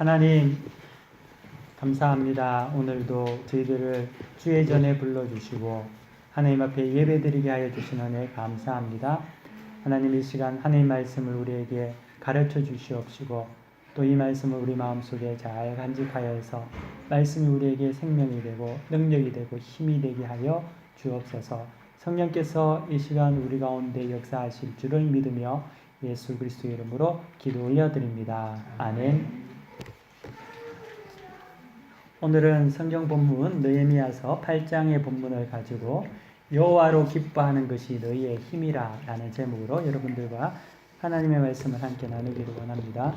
하나님 감사합니다. 오늘도 저희들을 주의 전에 불러주시고 하나님 앞에 예배드리게 하여 주신 은혜 감사합니다. 하나님 이 시간 하나님 말씀을 우리에게 가르쳐 주시옵시고 또 이 말씀을 우리 마음속에 잘 간직하여서 말씀이 우리에게 생명이 되고 능력이 되고 힘이 되게 하여 주옵소서. 성령께서 이 시간 우리 가운데 역사하실 줄을 믿으며 예수 그리스도의 이름으로 기도 올려드립니다. 아멘. 오늘은 성경 본문 느헤미야서 8장의 본문을 가지고 여호와로 기뻐하는 것이 너희의 힘이라 라는 제목으로 여러분들과 하나님의 말씀을 함께 나누기를 원합니다.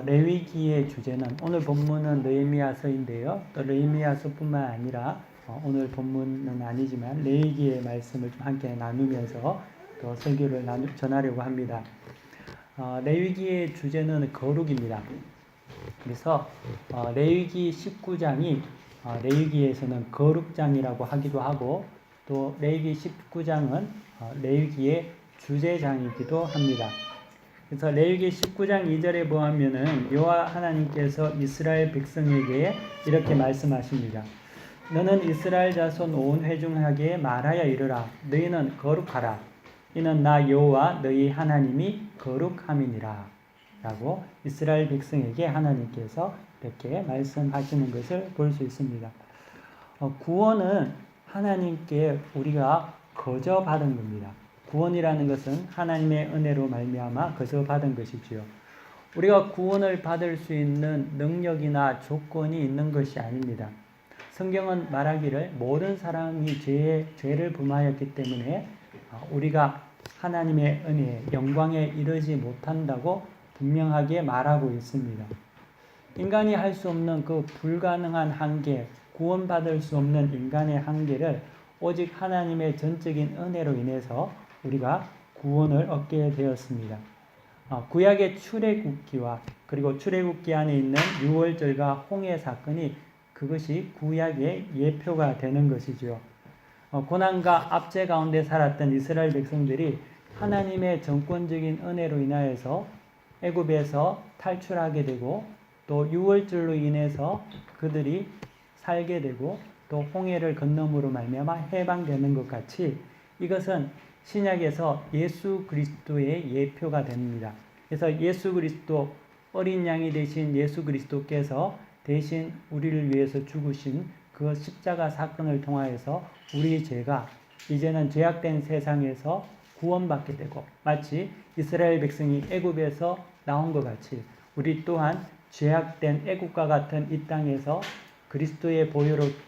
레위기의 주제는 오늘 본문은 느헤미야서인데요. 또 느헤미야서뿐만 아니라 오늘 본문은 아니지만 레위기의 말씀을 좀 함께 나누면서 또 설교를 전하려고 합니다. 레위기의 주제는 거룩입니다. 그래서 레위기 19장이 레위기에서는 거룩장이라고 하기도 하고 또 레위기 19장은 레위기의 주제장이기도 합니다. 그래서 레위기 19장 2절에 보면은 여호와 하나님께서 이스라엘 백성에게 이렇게 말씀하십니다. 너는 이스라엘 자손 온 회중에게 말하여 이르라. 너희는 거룩하라. 이는 나 여호와 너희 하나님이 거룩함이니라. 라고 이스라엘 백성에게 하나님께서 이렇게 말씀하시는 것을 볼 수 있습니다. 구원은 하나님께 우리가 거저 받은 겁니다. 구원이라는 것은 하나님의 은혜로 말미암아 거저 받은 것이지요. 우리가 구원을 받을 수 있는 능력이나 조건이 있는 것이 아닙니다. 성경은 말하기를 모든 사람이 죄를 범하였기 때문에 우리가 하나님의 은혜, 영광에 이르지 못한다고 분명하게 말하고 있습니다. 인간이 할 수 없는 그 불가능한 한계, 구원받을 수 없는 인간의 한계를 오직 하나님의 전적인 은혜로 인해서 우리가 구원을 얻게 되었습니다. 구약의 출애굽기와 그리고 출애굽기 안에 있는 유월절과 홍해 사건이 그것이 구약의 예표가 되는 것이죠. 고난과 압제 가운데 살았던 이스라엘 백성들이 하나님의 정권적인 은혜로 인하여서 애굽에서 탈출하게 되고 또 유월절로 인해서 그들이 살게 되고 또 홍해를 건너므로 말미암아 해방되는 것 같이 이것은 신약에서 예수 그리스도의 예표가 됩니다. 그래서 예수 그리스도 어린 양이 되신 예수 그리스도께서 대신 우리를 위해서 죽으신 그 십자가 사건을 통하여서 우리의 죄가 이제는 죄악된 세상에서 구원받게 되고 마치 이스라엘 백성이 애굽에서 나온 것 같이 우리 또한 죄악된 애국과 같은 이 땅에서 그리스도의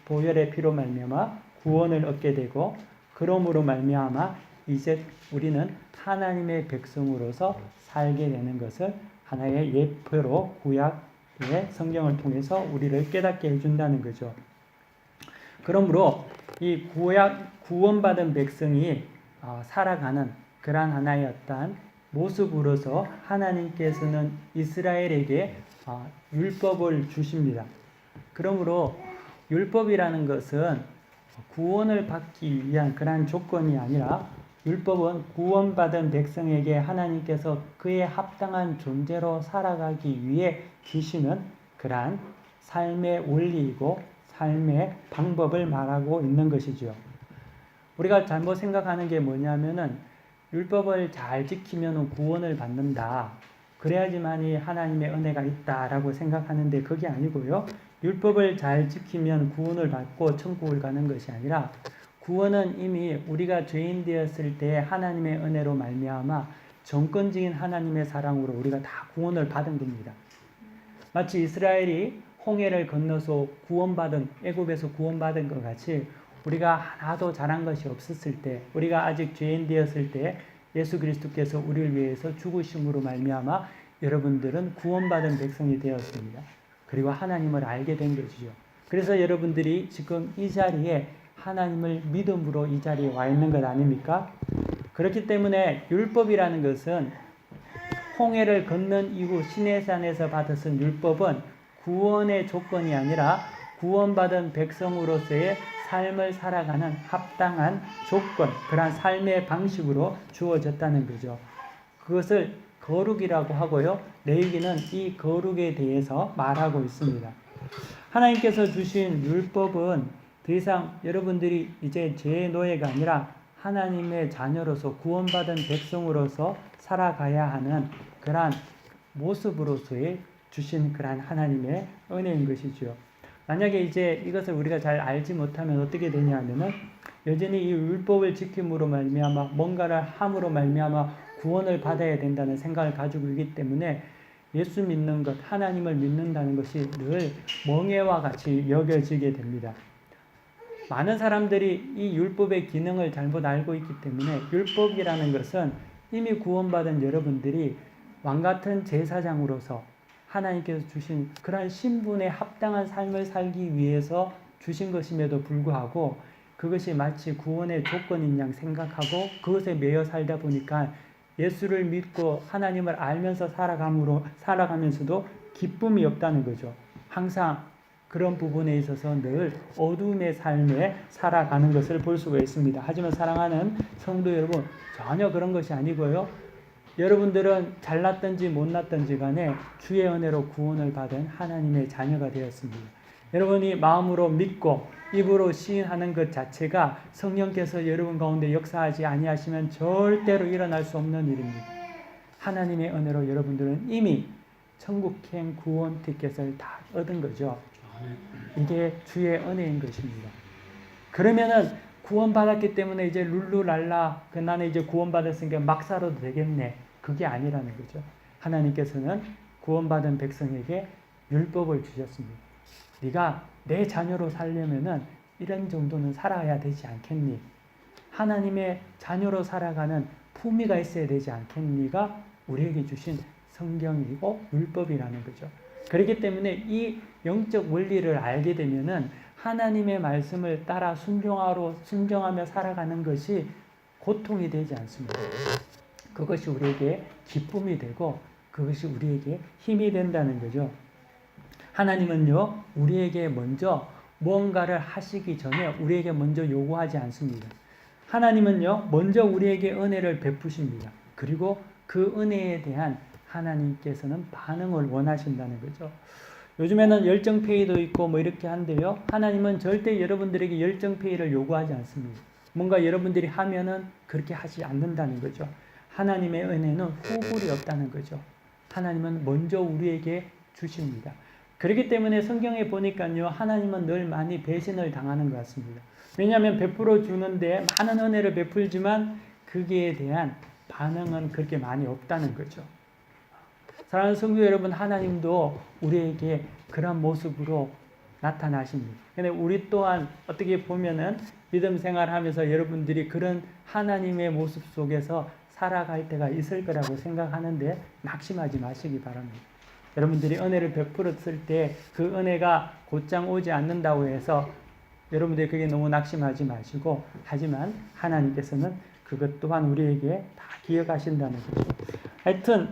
보혈의 피로 말미암아 구원을 얻게 되고 그러므로 말미암아 이제 우리는 하나님의 백성으로서 살게 되는 것을 하나의 예표로 구약의 성경을 통해서 우리를 깨닫게 해준다는 거죠. 그러므로 이 구원받은 백성이 살아가는 그러한 하나의 어떤 모습으로서 하나님께서는 이스라엘에게 율법을 주십니다. 그러므로 율법이라는 것은 구원을 받기 위한 그러한 조건이 아니라 율법은 구원받은 백성에게 하나님께서 그에 합당한 존재로 살아가기 위해 주시는 그러한 삶의 원리이고 삶의 방법을 말하고 있는 것이죠. 우리가 잘못 생각하는 게 뭐냐면은 율법을 잘 지키면 구원을 받는다. 그래야지만이 하나님의 은혜가 있다라고 생각하는데 그게 아니고요. 율법을 잘 지키면 구원을 받고 천국을 가는 것이 아니라 구원은 이미 우리가 죄인 되었을 때 하나님의 은혜로 말미암아 정권적인 하나님의 사랑으로 우리가 다 구원을 받은 겁니다. 마치 이스라엘이 홍해를 건너서 구원받은 애굽에서 구원받은 것 같이 우리가 하나도 잘한 것이 없었을 때 우리가 아직 죄인 되었을 때 예수 그리스도께서 우리를 위해서 죽으심으로 말미암아 여러분들은 구원받은 백성이 되었습니다. 그리고 하나님을 알게 된 것이죠. 그래서 여러분들이 지금 이 자리에 하나님을 믿음으로 이 자리에 와 있는 것 아닙니까? 그렇기 때문에 율법이라는 것은 홍해를 건넌 이후 시내산에서 받았은 율법은 구원의 조건이 아니라 구원받은 백성으로서의 삶을 살아가는 합당한 조건, 그러한 삶의 방식으로 주어졌다는 거죠. 그것을 거룩이라고 하고요. 레위기는 이 거룩에 대해서 말하고 있습니다. 하나님께서 주신 율법은 더 이상 여러분들이 이제 죄의 노예가 아니라 하나님의 자녀로서 구원받은 백성으로서 살아가야 하는 그러한 모습으로서의 주신 그러한 하나님의 은혜인 것이죠. 만약에 이제 이것을 우리가 잘 알지 못하면 어떻게 되냐 하면은 여전히 이 율법을 지킴으로 말미암아 뭔가를 함으로 말미암아 구원을 받아야 된다는 생각을 가지고 있기 때문에 예수 믿는 것, 하나님을 믿는다는 것이 늘 멍해와 같이 여겨지게 됩니다. 많은 사람들이 이 율법의 기능을 잘못 알고 있기 때문에 율법이라는 것은 이미 구원받은 여러분들이 왕같은 제사장으로서 하나님께서 주신 그러한 신분에 합당한 삶을 살기 위해서 주신 것임에도 불구하고 그것이 마치 구원의 조건인 양 생각하고 그것에 매여 살다 보니까 예수를 믿고 하나님을 알면서 살아가면서도 기쁨이 없다는 거죠. 항상 그런 부분에 있어서 늘 어둠의 삶에 살아가는 것을 볼 수가 있습니다. 하지만 사랑하는 성도 여러분, 전혀 그런 것이 아니고요. 여러분들은 잘났든지 못났든지 간에 주의 은혜로 구원을 받은 하나님의 자녀가 되었습니다. 여러분이 마음으로 믿고 입으로 시인하는 것 자체가 성령께서 여러분 가운데 역사하지 아니하시면 절대로 일어날 수 없는 일입니다. 하나님의 은혜로 여러분들은 이미 천국행 구원 티켓을 다 얻은 거죠. 이게 주의 은혜인 것입니다. 그러면은 구원받았기 때문에 이제 룰루랄라 나는 이제 구원받았으니까 막 살아도 되겠네. 그게 아니라는 거죠. 하나님께서는 구원받은 백성에게 율법을 주셨습니다. 네가 내 자녀로 살려면은 이런 정도는 살아야 되지 않겠니? 하나님의 자녀로 살아가는 품위가 있어야 되지 않겠니가 우리에게 주신 성경이고 율법이라는 거죠. 그렇기 때문에 이 영적 원리를 알게 되면은 하나님의 말씀을 따라 순종하며 살아가는 것이 고통이 되지 않습니다. 그것이 우리에게 기쁨이 되고 그것이 우리에게 힘이 된다는 거죠. 하나님은요, 우리에게 먼저 무언가를 하시기 전에 우리에게 먼저 요구하지 않습니다. 하나님은요, 먼저 우리에게 은혜를 베푸십니다. 그리고 그 은혜에 대한 하나님께서는 반응을 원하신다는 거죠. 요즘에는 열정페이도 있고 뭐 이렇게 한데요. 하나님은 절대 여러분들에게 열정페이를 요구하지 않습니다. 뭔가 여러분들이 하면은 그렇게 하지 않는다는 거죠. 하나님의 은혜는 후불이 없다는 거죠. 하나님은 먼저 우리에게 주십니다. 그렇기 때문에 성경에 보니까요, 하나님은 늘 많이 배신을 당하는 것 같습니다. 왜냐하면 베풀어 주는데 많은 은혜를 베풀지만 거기에 대한 반응은 그렇게 많이 없다는 거죠. 사랑하는 성도 여러분, 하나님도 우리에게 그런 모습으로 나타나십니다. 근데 우리 또한 어떻게 보면은 믿음 생활하면서 여러분들이 그런 하나님의 모습 속에서 살아갈 때가 있을 거라고 생각하는데 낙심하지 마시기 바랍니다. 여러분들이 은혜를 베풀었을 때 그 은혜가 곧장 오지 않는다고 해서 여러분들이 그게 너무 낙심하지 마시고, 하지만 하나님께서는 그것 또한 우리에게 다 기억하신다는 거죠. 하여튼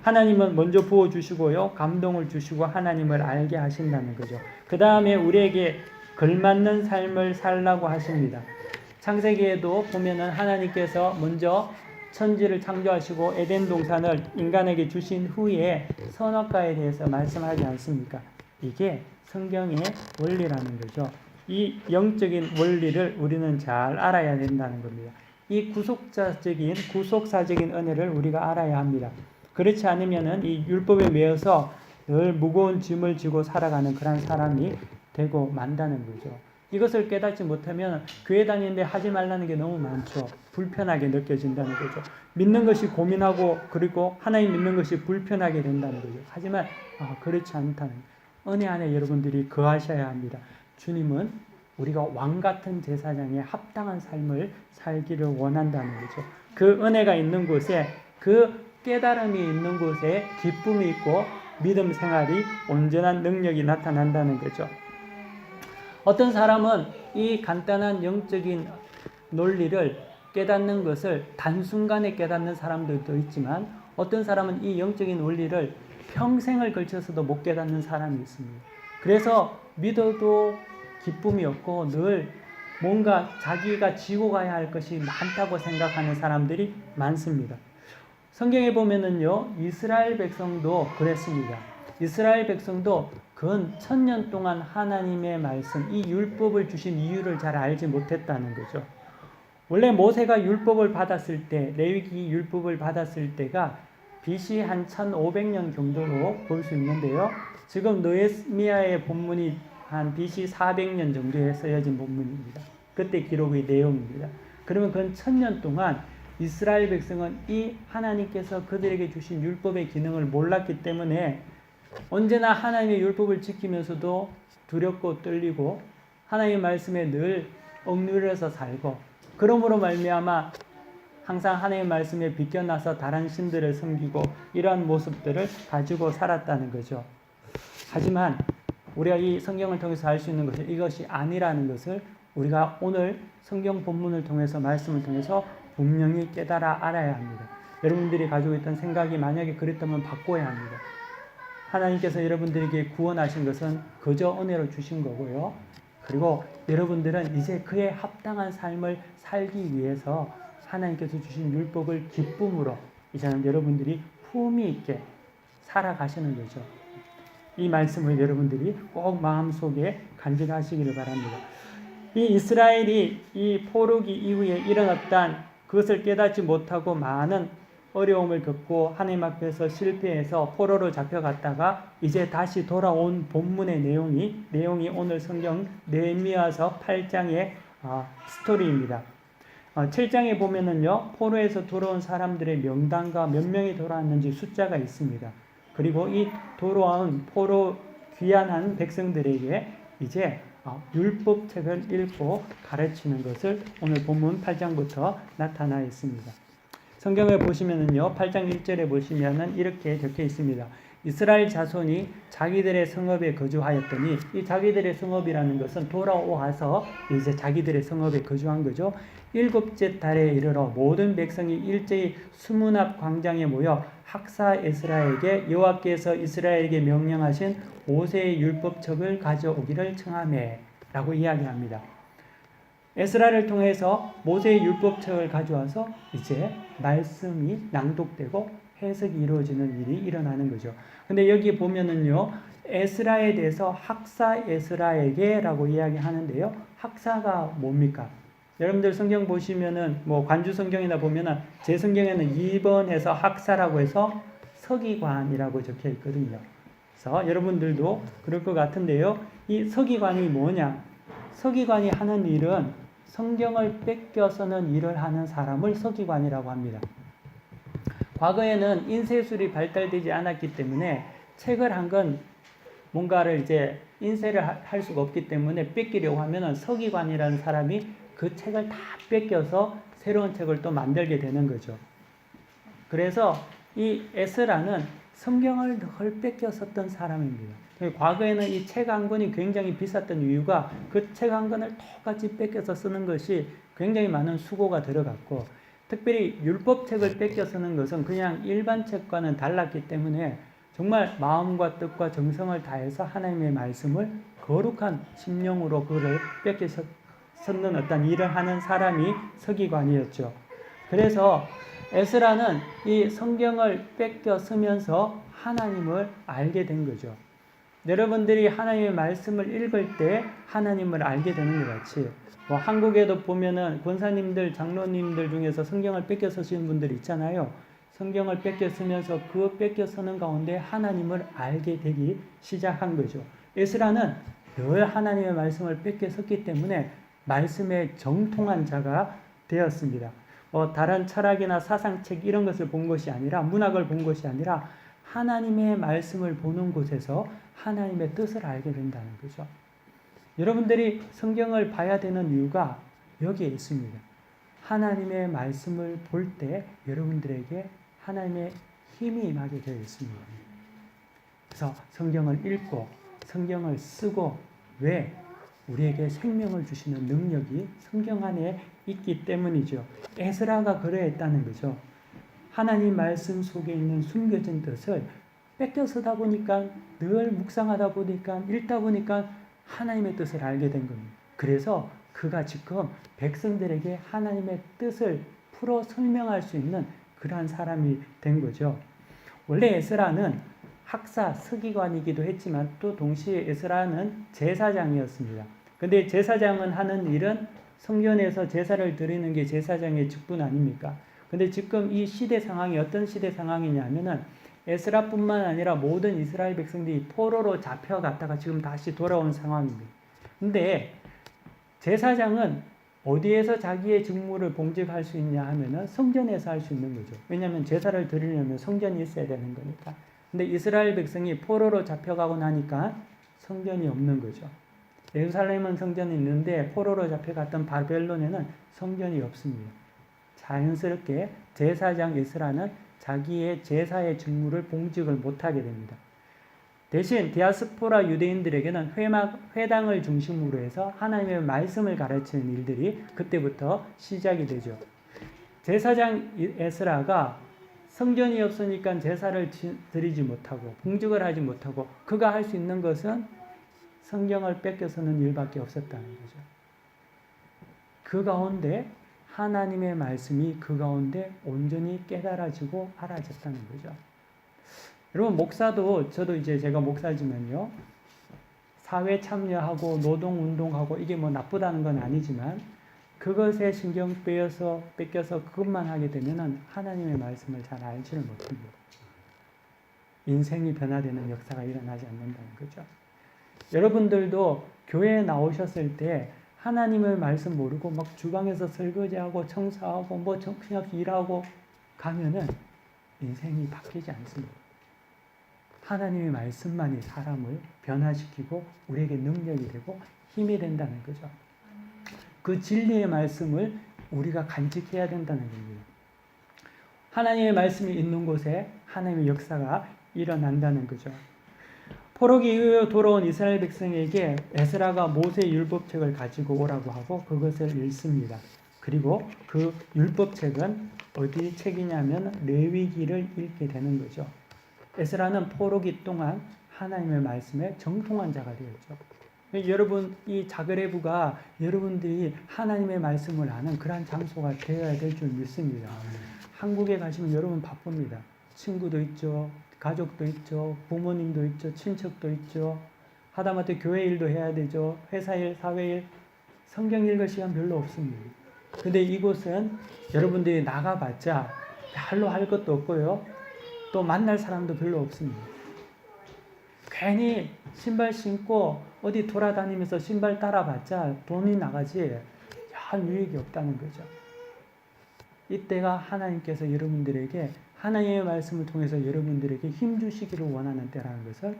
하나님은 먼저 부어주시고요, 감동을 주시고 하나님을 알게 하신다는 거죠. 그 다음에 우리에게 걸맞는 삶을 살라고 하십니다. 창세기에도 보면은 하나님께서 먼저 천지를 창조하시고 에덴 동산을 인간에게 주신 후에 선악과에 대해서 말씀하지 않습니까? 이게 성경의 원리라는 거죠. 이 영적인 원리를 우리는 잘 알아야 된다는 겁니다. 이 구속사적인 은혜를 우리가 알아야 합니다. 그렇지 않으면은 이 율법에 매여서 늘 무거운 짐을 지고 살아가는 그런 사람이 되고 만다는 거죠. 이것을 깨닫지 못하면 교회 다니는데 하지 말라는 게 너무 많죠. 불편하게 느껴진다는 거죠. 믿는 것이 고민하고 그리고 하나님 믿는 것이 불편하게 된다는 거죠. 하지만 그렇지 않다는 은혜 안에 여러분들이 거하셔야 합니다. 주님은 우리가 왕같은 제사장에 합당한 삶을 살기를 원한다는 거죠. 그 은혜가 있는 곳에, 그 깨달음이 있는 곳에 기쁨이 있고 믿음 생활이 온전한 능력이 나타난다는 거죠. 어떤 사람은 이 간단한 영적인 논리를 깨닫는 것을 단순간에 깨닫는 사람들도 있지만, 어떤 사람은 이 영적인 원리를 평생을 걸쳐서도 못 깨닫는 사람이 있습니다. 그래서 믿어도 기쁨이 없고 늘 뭔가 자기가 지고 가야 할 것이 많다고 생각하는 사람들이 많습니다. 성경에 보면은요, 이스라엘 백성도 그랬습니다. 이스라엘 백성도 근 1000년 동안 하나님의 말씀, 이 율법을 주신 이유를 잘 알지 못했다는 거죠. 원래 모세가 율법을 받았을 때, 레위기 율법을 받았을 때가 BC 한 1500년 정도로 볼 수 있는데요. 지금 느헤미야의 본문이 한 BC 400년 정도에 쓰여진 본문입니다. 그때 기록의 내용입니다. 그러면 그 1000년 동안 이스라엘 백성은 이 하나님께서 그들에게 주신 율법의 기능을 몰랐기 때문에 언제나 하나님의 율법을 지키면서도 두렵고 떨리고 하나님의 말씀에 늘 억눌려서 살고, 그러므로 말미암아 항상 하나님의 말씀에 비껴나서 다른 신들을 섬기고 이러한 모습들을 가지고 살았다는 거죠. 하지만 우리가 이 성경을 통해서 알 수 있는 것은 이것이 아니라는 것을 우리가 오늘 성경 본문을 통해서, 말씀을 통해서 분명히 깨달아 알아야 합니다. 여러분들이 가지고 있던 생각이 만약에 그랬다면 바꿔야 합니다. 하나님께서 여러분들에게 구원하신 것은 그저 은혜로 주신 거고요. 그리고 여러분들은 이제 그에 합당한 삶을 살기 위해서 하나님께서 주신 율법을 기쁨으로 이제는 여러분들이 품위 있게 살아가시는 거죠. 이 말씀을 여러분들이 꼭 마음속에 간직하시기를 바랍니다. 이 이스라엘이 이 포로기 이후에 일어났던 그것을 깨닫지 못하고 많은 어려움을 겪고 하나님 앞에서 실패해서 포로로 잡혀갔다가 이제 다시 돌아온 본문의 내용이 오늘 성경 느헤미야서 8장의 스토리입니다. 7장에 보면은요, 포로에서 돌아온 사람들의 명단과 몇 명이 돌아왔는지 숫자가 있습니다. 그리고 이 돌아온 포로 귀환한 백성들에게 이제 율법책을 읽고 가르치는 것을 오늘 본문 8장부터 나타나 있습니다. 성경을 보시면은요, 8장 1절에 보시면은 이렇게 적혀 있습니다. 이스라엘 자손이 자기들의 성읍에 거주하였더니, 이 자기들의 성읍이라는 것은 돌아와서 이제 자기들의 성읍에 거주한 거죠. 7째 달에 이르러 모든 백성이 일제히 수문 앞 광장에 모여 학사 에스라에게 여호와께서 이스라엘에게 명령하신 모세의 율법책을 가져오기를 청하매 라고 이야기합니다. 에스라를 통해서 모세의 율법책을 가져와서 이제 말씀이 낭독되고 해석이 이루어지는 일이 일어나는 거죠. 근데 여기 보면은요, 에스라에 대해서 학사 에스라에게 라고 이야기하는데요. 학사가 뭡니까? 여러분들 성경 보시면은 관주 성경이나 보면은 제 성경에는 2번에서 학사라고 해서 서기관이라고 적혀 있거든요. 그래서 여러분들도 그럴 것 같은데요. 이 서기관이 뭐냐? 서기관이 하는 일은 성경을 뺏겨서는 일을 하는 사람을 서기관이라고 합니다. 과거에는 인쇄술이 발달되지 않았기 때문에 책을 한 건 뭔가를 이제 인쇄를 할 수가 없기 때문에 뺏기려고 하면은 서기관이라는 사람이 그 책을 다 뺏겨서 새로운 책을 또 만들게 되는 거죠. 그래서 이 에스라는 성경을 늘 뺏겼었던 사람입니다. 과거에는 이 책 한 권이 굉장히 비쌌던 이유가 그 책 한 권을 똑같이 뺏겨서 쓰는 것이 굉장히 많은 수고가 들어갔고, 특별히 율법책을 뺏겨 쓰는 것은 그냥 일반 책과는 달랐기 때문에 정말 마음과 뜻과 정성을 다해서 하나님의 말씀을 거룩한 심령으로 그를 뺏겨 쓰는 어떤 일을 하는 사람이 서기관이었죠. 그래서 에스라는 이 성경을 뺏겨 쓰면서 하나님을 알게 된 거죠. 여러분들이 하나님의 말씀을 읽을 때 하나님을 알게 되는 것 같이, 한국에도 보면은 권사님들, 장로님들 중에서 성경을 뺏겨 쓰시는 분들 있잖아요. 성경을 뺏겨 쓰면서 그 뺏겨 쓰는 가운데 하나님을 알게 되기 시작한 거죠. 에스라는 늘 하나님의 말씀을 뺏겨 썼기 때문에 말씀에 정통한 자가 되었습니다. 다른 철학이나 사상책 이런 것을 본 것이 아니라, 문학을 본 것이 아니라 하나님의 말씀을 보는 곳에서 하나님의 뜻을 알게 된다는 거죠. 여러분들이 성경을 봐야 되는 이유가 여기에 있습니다. 하나님의 말씀을 볼 때 여러분들에게 하나님의 힘이 임하게 되어 있습니다. 그래서 성경을 읽고 성경을 쓰고, 왜? 우리에게 생명을 주시는 능력이 성경 안에 있기 때문이죠. 에스라가 그러했다는 거죠. 하나님 말씀 속에 있는 숨겨진 뜻을 뺏겨 쓰다 보니까, 늘 묵상하다 보니까, 읽다 보니까 하나님의 뜻을 알게 된 겁니다. 그래서 그가 지금 백성들에게 하나님의 뜻을 풀어 설명할 수 있는 그러한 사람이 된 거죠. 원래 에스라는 학사, 서기관이기도 했지만 또 동시에 에스라는 제사장이었습니다. 근데 제사장은 하는 일은 성전에서 제사를 드리는 게 제사장의 직분 아닙니까? 근데 지금 이 시대 상황이 어떤 시대 상황이냐면은 에스라뿐만 아니라 모든 이스라엘 백성들이 포로로 잡혀갔다가 지금 다시 돌아온 상황입니다. 근데 제사장은 어디에서 자기의 직무를 봉직할 수 있냐 하면은 성전에서 할 수 있는 거죠. 왜냐하면 제사를 드리려면 성전이 있어야 되는 거니까. 근데 이스라엘 백성이 포로로 잡혀가고 나니까 성전이 없는 거죠. 예루살렘은 성전이 있는데 포로로 잡혀갔던 바벨론에는 성전이 없습니다. 자연스럽게 제사장 에스라는 자기의 제사의 직무를 봉직을 못하게 됩니다. 대신 디아스포라 유대인들에게는 회당을 중심으로 해서 하나님의 말씀을 가르치는 일들이 그때부터 시작이 되죠. 제사장 에스라가 성전이 없으니까 제사를 드리지 못하고 봉직을 하지 못하고 그가 할 수 있는 것은 성경을 뺏겨서는 일밖에 없었다는 거죠. 그 가운데 하나님의 말씀이 그 가운데 온전히 깨달아지고 알아졌다는 거죠. 여러분 목사도 저도 이제 제가 목사지만요. 사회 참여하고 노동 운동하고 이게 뭐 나쁘다는 건 아니지만 그것에 신경 뺏겨서 그것만 하게 되면은 하나님의 말씀을 잘 알지를 못합니다. 인생이 변화되는 역사가 일어나지 않는다는 거죠. 여러분들도 교회에 나오셨을 때 하나님의 말씀 모르고 막 주방에서 설거지하고 청소하고 뭐 정신없이 일하고 가면은 인생이 바뀌지 않습니다. 하나님의 말씀만이 사람을 변화시키고 우리에게 능력이 되고 힘이 된다는 거죠. 그 진리의 말씀을 우리가 간직해야 된다는 겁니다. 하나님의 말씀이 있는 곳에 하나님의 역사가 일어난다는 거죠. 포로기 이후에 돌아온 이스라엘 백성에게 에스라가 모세 율법책을 가지고 오라고 하고 그것을 읽습니다. 그리고 그 율법책은 어디 책이냐면 레위기를 읽게 되는 거죠. 에스라는 포로기 동안 하나님의 말씀에 정통한 자가 되었죠. 여러분 이 자그레브가 여러분들이 하나님의 말씀을 아는 그러한 장소가 되어야 될 줄 믿습니다. 한국에 가시면 여러분 바쁩니다. 친구도 있죠. 가족도 있죠. 부모님도 있죠. 친척도 있죠. 하다못해 교회 일도 해야 되죠. 회사 일, 사회 일, 성경 읽을 시간 별로 없습니다. 근데 이곳은 여러분들이 나가봤자 별로 할 것도 없고요. 또 만날 사람도 별로 없습니다. 괜히 신발 신고 어디 돌아다니면서 신발 따라봤자 돈이 나가지 별 유익이 없다는 거죠. 이때가 하나님께서 여러분들에게 하나님의 말씀을 통해서 여러분들에게 힘 주시기를 원하는 때라는 것을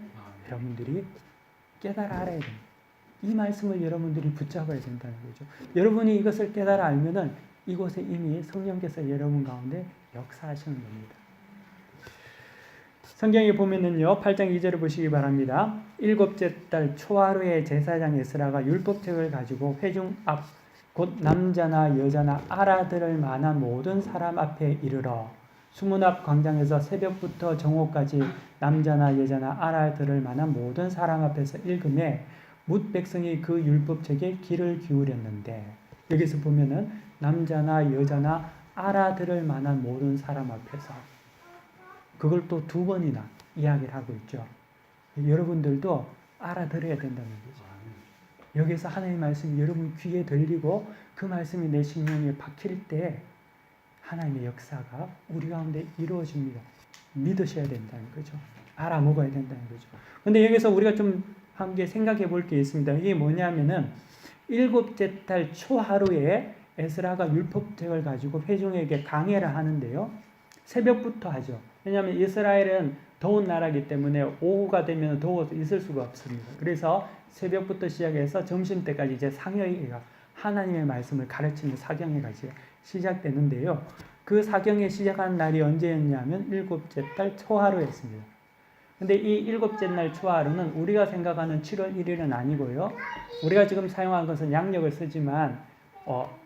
여러분들이 깨달아 알아야 됩니다. 이 말씀을 여러분들이 붙잡아야 된다는 거죠. 여러분이 이것을 깨달아 알면은 이곳에 이미 성령께서 여러분 가운데 역사하시는 겁니다. 성경에 보면은요, 8장 2절을 보시기 바랍니다. 일곱째 달 초하루에 제사장 에스라가 율법책을 가지고 회중 앞 곧 남자나 여자나 알아들을 만한 모든 사람 앞에 이르러 수문 앞 광장에서 새벽부터 정오까지 남자나 여자나 알아들을 만한 모든 사람 앞에서 읽음에 뭇 백성이 그 율법책에 귀를 기울였는데 여기서 보면은 남자나 여자나 알아들을 만한 모든 사람 앞에서 그걸 또 두 번이나 이야기를 하고 있죠. 여러분들도 알아들어야 된다는 거죠. 여기서 하나님의 말씀이 여러분 귀에 들리고 그 말씀이 내 심령에 박힐 때 하나님의 역사가 우리 가운데 이루어집니다. 믿으셔야 된다는 거죠. 알아먹어야 된다는 거죠. 근데 여기서 우리가 좀 함께 생각해 볼 게 있습니다. 이게 뭐냐면은 일곱째 달 초하루에 에스라가 율법책을 가지고 회중에게 강해를 하는데요. 새벽부터 하죠. 왜냐하면 이스라엘은 더운 나라이기 때문에 오후가 되면 더워서 있을 수가 없습니다. 그래서 새벽부터 시작해서 점심때까지 이제 상여회가 하나님의 말씀을 가르치는 사경회가 이제 시작되는데요. 그 사경회 시작한 날이 언제였냐면 일곱째 달 초하루였습니다. 근데 이 일곱째 날 초하루는 우리가 생각하는 7월 1일은 아니고요. 우리가 지금 사용한 것은 양력을 쓰지만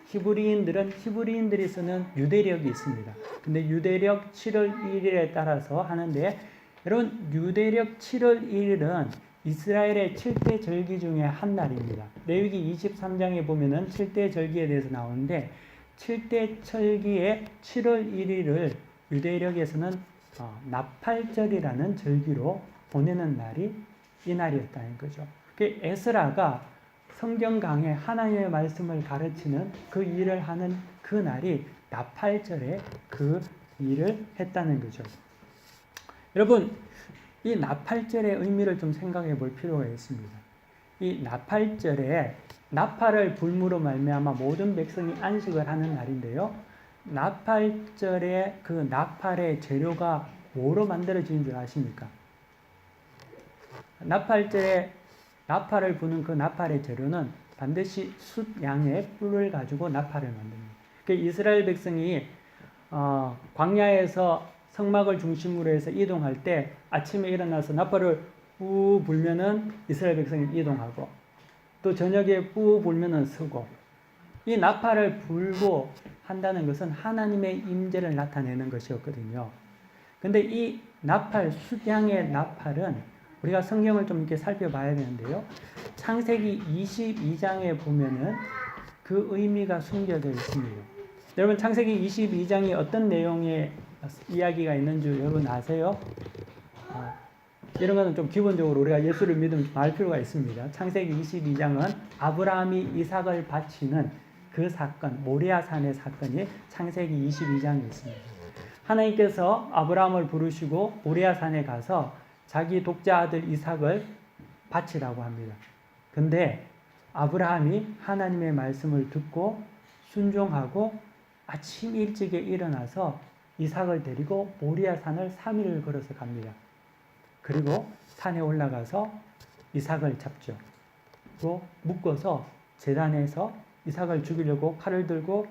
히브리인들이 쓰는 유대력이 있습니다. 근데 유대력 7월 1일에 따라서 하는데 여러분 유대력 7월 1일은 이스라엘의 7대 절기 중에 한 날입니다. 레위기 23장에 보면은 7대 절기에 대해서 나오는데 7대 절기의 7월 1일을 유대력에서는 나팔절이라는 절기로 보내는 날이 이 날이었다는 거죠. 그 에스라가 성경 강해 하나님의 말씀을 가르치는 그 일을 하는 그 날이 나팔절에 그 일을 했다는 거죠. 여러분, 이 나팔절의 의미를 좀 생각해 볼 필요가 있습니다. 이 나팔절에 나팔을 불므로 말미암아 모든 백성이 안식을 하는 날인데요. 나팔절에 그 나팔의 재료가 뭐로 만들어진 줄 아십니까? 나팔절에 나팔을 부는 그 나팔의 재료는 반드시 숫양의 뿔을 가지고 나팔을 만듭니다. 그 이스라엘 백성이 광야에서 성막을 중심으로 해서 이동할 때 아침에 일어나서 나팔을 우 불면은 이스라엘 백성이 이동하고 또 저녁에 우 불면은 서고 이 나팔을 불고 한다는 것은 하나님의 임재를 나타내는 것이었거든요. 근데 이 나팔, 숫양의 나팔은 우리가 성경을 좀 이렇게 살펴봐야 되는데요. 창세기 22장에 보면은 그 의미가 숨겨져 있습니다. 여러분, 창세기 22장이 어떤 내용의 이야기가 있는 줄 여러분 아세요? 이런 거는 좀 기본적으로 우리가 예수를 믿으면 알 필요가 있습니다. 창세기 22장은 아브라함이 이삭을 바치는 그 사건, 모리아산의 사건이 창세기 22장에 있습니다. 하나님께서 아브라함을 부르시고 모리아산에 가서 자기 독자 아들 이삭을 바치라고 합니다. 근데 아브라함이 하나님의 말씀을 듣고 순종하고 아침 일찍에 일어나서 이삭을 데리고 모리아산을 3일을 걸어서 갑니다. 그리고 산에 올라가서 이삭을 잡죠. 또 묶어서 제단에서 이삭을 죽이려고 칼을 들고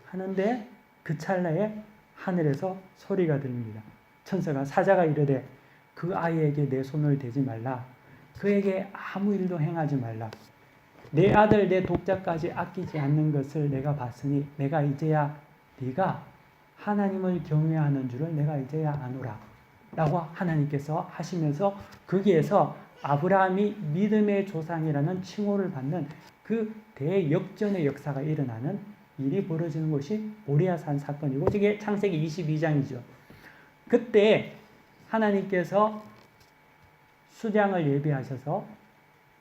하는데 그 찰나에 하늘에서 소리가 들립니다. 천사가 사자가 이르되 그 아이에게 내 손을 대지 말라. 그에게 아무 일도 행하지 말라. 내 아들 내 독자까지 아끼지 않는 것을 내가 봤으니 내가 이제야 네가 하나님을 경외하는 줄을 내가 이제야 아노라. 라고 하나님께서 하시면서 거기에서 아브라함이 믿음의 조상이라는 칭호를 받는 그 대역전의 역사가 일어나는 일이 벌어지는 것이 모리아산 사건이고 이게 창세기 22장이죠. 그때 하나님께서 수장을 예비하셔서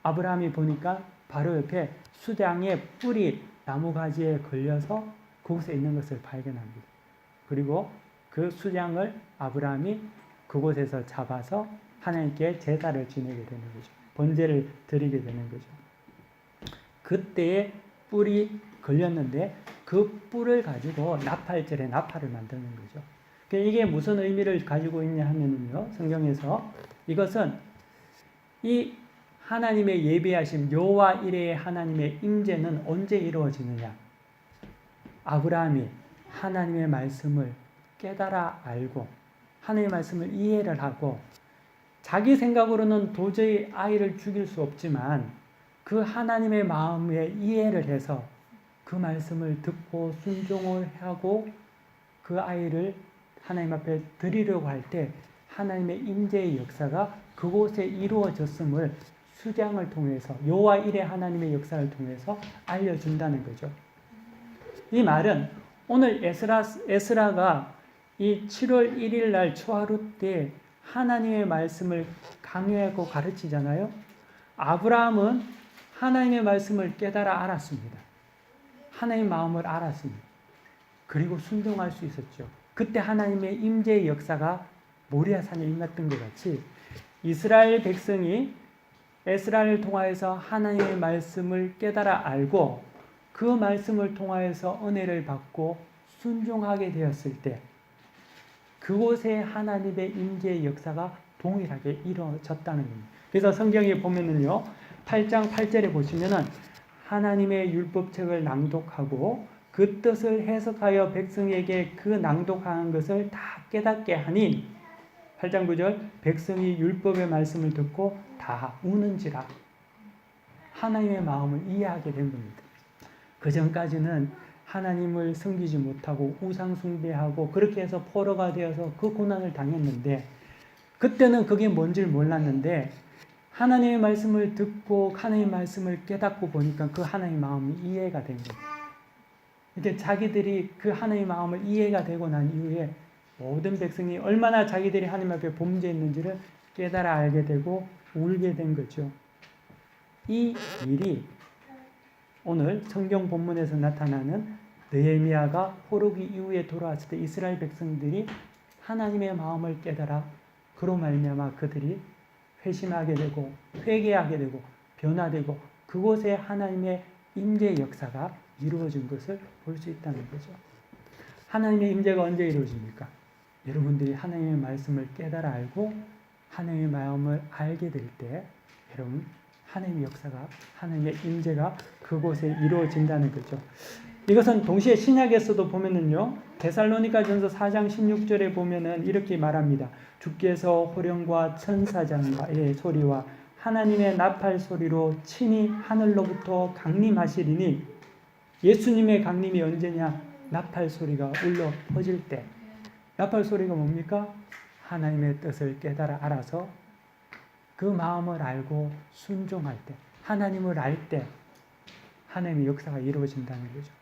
아브라함이 보니까 바로 옆에 수장의 뿔이 나무가지에 걸려서 그곳에 있는 것을 발견합니다. 그리고 그 수장을 아브라함이 그곳에서 잡아서 하나님께 제사를 지내게 되는 거죠. 번제를 드리게 되는 거죠. 그때에 뿔이 걸렸는데 그 뿔을 가지고 나팔절에 나팔을 만드는 거죠. 이게 무슨 의미를 가지고 있냐 하면요. 성경에서 이것은 이 하나님의 예비하심 여호와 이레의 하나님의 임재는 언제 이루어지느냐? 아브라함이 하나님의 말씀을 깨달아 알고 하나님의 말씀을 이해를 하고 자기 생각으로는 도저히 아이를 죽일 수 없지만 그 하나님의 마음에 이해를 해서 그 말씀을 듣고 순종을 하고 그 아이를 하나님 앞에 드리려고 할 때 하나님의 임재의 역사가 그곳에 이루어졌음을 수장을 통해서 여호와 이레 하나님의 역사를 통해서 알려준다는 거죠. 이 말은 오늘 에스라가 이 7월 1일 날 초하루 때 하나님의 말씀을 강요하고 가르치잖아요. 아브라함은 하나님의 말씀을 깨달아 알았습니다. 하나님의 마음을 알았습니다. 그리고 순종할 수 있었죠. 그때 하나님의 임재의 역사가 모리아산에 임했던 것 같이 이스라엘 백성이 에스라를 통하여서 하나님의 말씀을 깨달아 알고 그 말씀을 통하여서 은혜를 받고 순종하게 되었을 때 그곳에 하나님의 임재의 역사가 동일하게 이루어졌다는 겁니다. 그래서 성경에 보면은요, 8장 8절에 보시면은 하나님의 율법책을 낭독하고 그 뜻을 해석하여 백성에게 그 낭독하는 것을 다 깨닫게 하니 8장 9절 백성이 율법의 말씀을 듣고 다 우는지라 하나님의 마음을 이해하게 된 겁니다. 그 전까지는 하나님을 섬기지 못하고 우상 숭배하고 그렇게 해서 포로가 되어서 그 고난을 당했는데 그때는 그게 뭔지를 몰랐는데 하나님의 말씀을 듣고 하나님의 말씀을 깨닫고 보니까 그 하나님의 마음이 이해가 된 거예요. 이렇게 자기들이 그 하나님의 마음을 이해가 되고 난 이후에 모든 백성이 얼마나 자기들이 하나님 앞에 범죄했는지를 깨달아 알게 되고 울게 된 거죠. 이 일이 오늘 성경 본문에서 나타나는 느헤미야가 포로기 이후에 돌아왔을 때 이스라엘 백성들이 하나님의 마음을 깨달아 그로 말미암아 그들이 회심하게 되고 회개하게 되고 변화되고 그곳에 하나님의 임재의 역사가 이루어진 것을 볼 수 있다는 거죠. 하나님의 임재가 언제 이루어집니까? 여러분들이 하나님의 말씀을 깨달아 알고 하나님의 마음을 알게 될 때 여러분 하나님의 역사가 하나님의 임재가 그곳에 이루어진다는 거죠. 이것은 동시에 신약에서도 보면은요. 데살로니가전서 4장 16절에 보면은 이렇게 말합니다. 주께서 호령과 천사장과의 소리와 하나님의 나팔 소리로 친히 하늘로부터 강림하시리니 예수님의 강림이 언제냐? 나팔 소리가 울려 퍼질 때. 나팔 소리가 뭡니까? 하나님의 뜻을 깨달아 알아서 그 마음을 알고 순종할 때, 하나님을 알 때 하나님의 역사가 이루어진다는 거죠.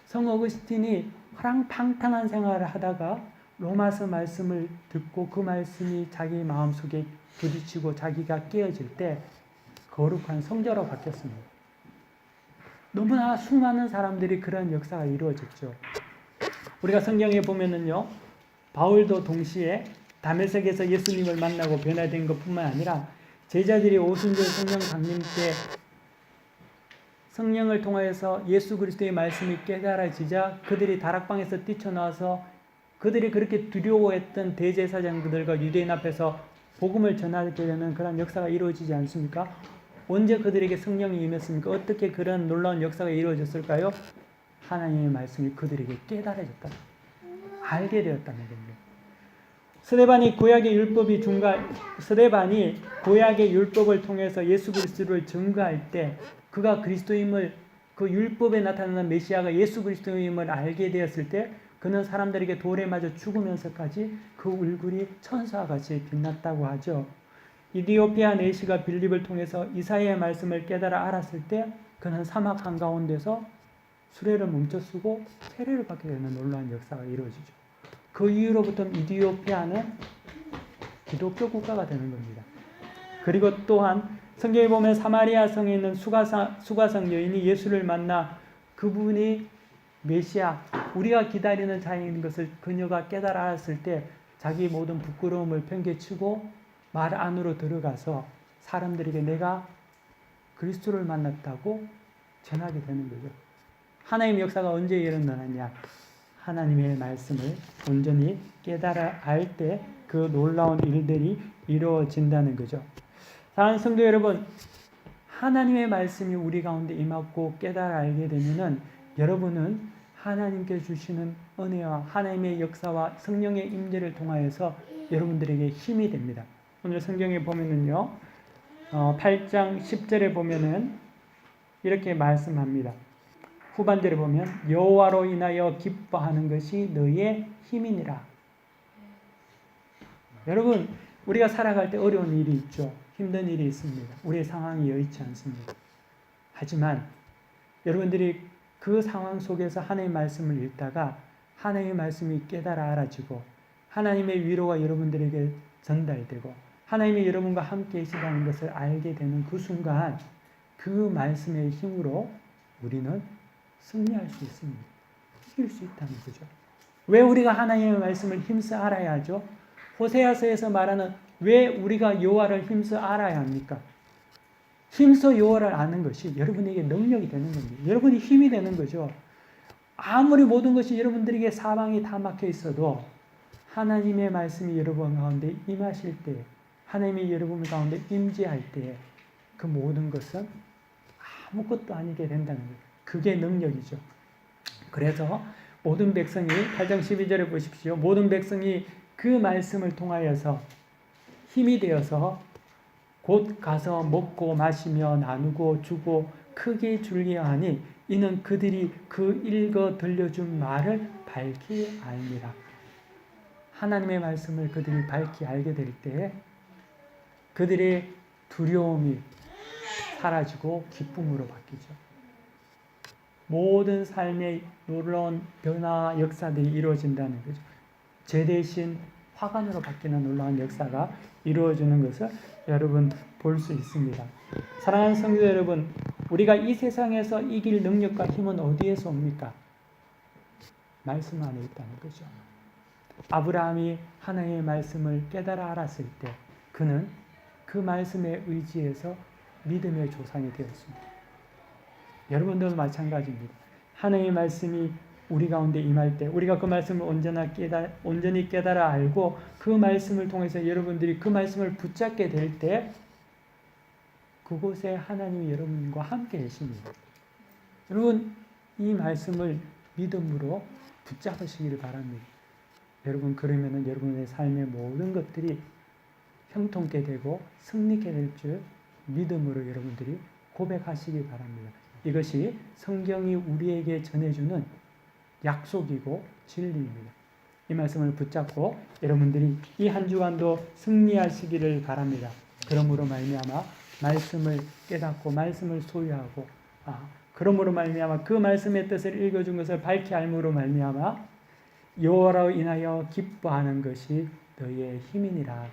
성 어거스틴이 화랑탕탕한 생활을 하다가 로마서 말씀을 듣고 그 말씀이 자기 마음속에 부딪히고 자기가 깨어질 때 거룩한 성자로 바뀌었습니다. 너무나 수많은 사람들이 그런 역사가 이루어졌죠. 우리가 성경에 보면은요, 바울도 동시에 다메섹에서 예수님을 만나고 변화된 것뿐만 아니라 제자들이 오순절 성령 강림 때 성령을 통하여서 예수 그리스도의 말씀이 깨달아지자 그들이 다락방에서 뛰쳐나와서 그들이 그렇게 두려워했던 대제사장들과 유대인 앞에서 복음을 전하게 되는 그런 역사가 이루어지지 않습니까? 언제 그들에게 성령이 임했습니까? 어떻게 그런 놀라운 역사가 이루어졌을까요? 하나님의 말씀이 그들에게 깨달아졌다. 알게 되었다는 겁니다. 스데반이 구약의 율법을 통해서 예수 그리스도를 증거할 때 그가 그리스도임을 그 율법에 나타나는 메시아가 예수 그리스도임을 알게 되었을 때 그는 사람들에게 돌에 맞아 죽으면서까지 그 얼굴이 천사와 같이 빛났다고 하죠. 이디오피아 내시가 빌립을 통해서 이사야의 말씀을 깨달아 알았을 때 그는 사막 한가운데서 수레를 멈춰쓰고 세례를 받게 되는 놀라운 역사가 이루어지죠. 그 이후로부터 이디오피아는 기독교 국가가 되는 겁니다. 그리고 또한 성경에 보면 사마리아 성에 있는 수가성 여인이 예수를 만나 그분이 메시아, 우리가 기다리는 자인 것을 그녀가 깨달아 알았을 때 자기 모든 부끄러움을 팽개치고 말 안으로 들어가서 사람들에게 내가 그리스도를 만났다고 전하게 되는 거죠. 하나님의 역사가 언제 일어나느냐? 하나님의 말씀을 온전히 깨달아 알 때 그 놀라운 일들이 이루어진다는 거죠. 사랑하는 성도 여러분, 하나님의 말씀이 우리 가운데 임하고 깨달아 알게 되면은 여러분은 하나님께 주시는 은혜와 하나님의 역사와 성령의 임재를 통하여서 여러분들에게 힘이 됩니다. 오늘 성경에 보면은요, 8장 10절에 보면은 이렇게 말씀합니다. 후반절에 보면 여호와로 인하여 기뻐하는 것이 너의 힘이니라. 여러분, 우리가 살아갈 때 어려운 일이 있죠. 힘든 일이 있습니다. 우리의 상황이 여의치 않습니다. 하지만 여러분들이 그 상황 속에서 하나님의 말씀을 읽다가 하나님의 말씀이 깨달아 알아지고 하나님의 위로가 여러분들에게 전달되고 하나님이 여러분과 함께 계시다는 것을 알게 되는 그 순간 그 말씀의 힘으로 우리는 승리할 수 있습니다. 이길 수 있다는 거죠. 왜 우리가 하나님의 말씀을 힘써 알아야 하죠? 호세아서에서 말하는 왜 우리가 여호와를 힘써 알아야 합니까? 힘써 여호와를 아는 것이 여러분에게 능력이 되는 겁니다. 여러분이 힘이 되는 거죠. 아무리 모든 것이 여러분들에게 사방이 다 막혀 있어도 하나님의 말씀이 여러분 가운데 임하실 때, 하나님이 여러분 가운데 임재할 때 그 모든 것은 아무것도 아니게 된다는 거예요. 그게 능력이죠. 그래서 모든 백성이 8장 12절에 보십시오. 모든 백성이 그 말씀을 통하여서 힘이 되어서 곧 가서 먹고 마시며 나누고 주고 크게 줄리어 하니 이는 그들이 그 읽어 들려준 말을 밝히 알미라. 하나님의 말씀을 그들이 밝히 알게 될 때 그들의 두려움이 사라지고 기쁨으로 바뀌죠. 모든 삶의 놀라운 변화와 역사들이 이루어진다는 거죠. 죄 대신 화관으로 바뀌는 놀라운 역사가 이루어지는 것을 여러분 볼 수 있습니다. 사랑하는 성도 여러분, 우리가 이 세상에서 이길 능력과 힘은 어디에서 옵니까? 말씀 안에 있다는 거죠. 아브라함이 하나님의 말씀을 깨달아 알았을 때 그는 그 말씀에 의지해서 믿음의 조상이 되었습니다. 여러분들도 마찬가지입니다. 하나님의 말씀이 우리 가운데 임할 때 우리가 그 말씀을 온전히 깨달아 알고 그 말씀을 통해서 여러분들이 그 말씀을 붙잡게 될 때 그곳에 하나님이 여러분과 함께 계십니다. 여러분 이 말씀을 믿음으로 붙잡으시기를 바랍니다. 여러분 그러면은 여러분의 삶의 모든 것들이 형통케 되고 승리케 될 줄 믿음으로 여러분들이 고백하시기 바랍니다. 이것이 성경이 우리에게 전해주는 약속이고 진리입니다. 이 말씀을 붙잡고 여러분들이 이 한 주간도 승리하시기를 바랍니다. 그러므로 말미암아 말씀을 깨닫고 말씀을 소유하고 그러므로 말미암아 그 말씀의 뜻을 읽어준 것을 밝히 알므로 말미암아 여호와로 인하여 기뻐하는 것이 너희의 힘이니라.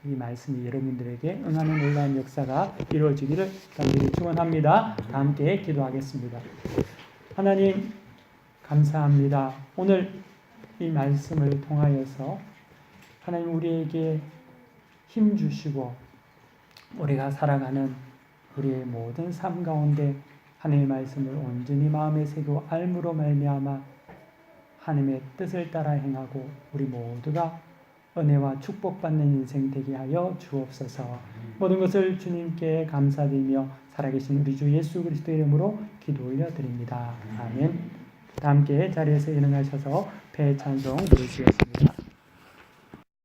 이 말씀이 여러분들에게 응하는 놀라운 역사가 이루어지기를 간절히 축원합니다. 다 함께 기도하겠습니다. 하나님 감사합니다. 오늘 이 말씀을 통하여서 하나님 우리에게 힘 주시고 우리가 살아가는 우리의 모든 삶 가운데 하나님의 말씀을 온전히 마음에 새기고 알므로 말미암아 하나님의 뜻을 따라 행하고 우리 모두가 은혜와 축복받는 인생 되게 하여 주옵소서. 모든 것을 주님께 감사드리며 살아계신 우리 주 예수 그리스도의 이름으로 기도 올려드립니다. 아멘. 다 함께 자리에서 일어나셔서 배의 찬송 부르시겠습니다.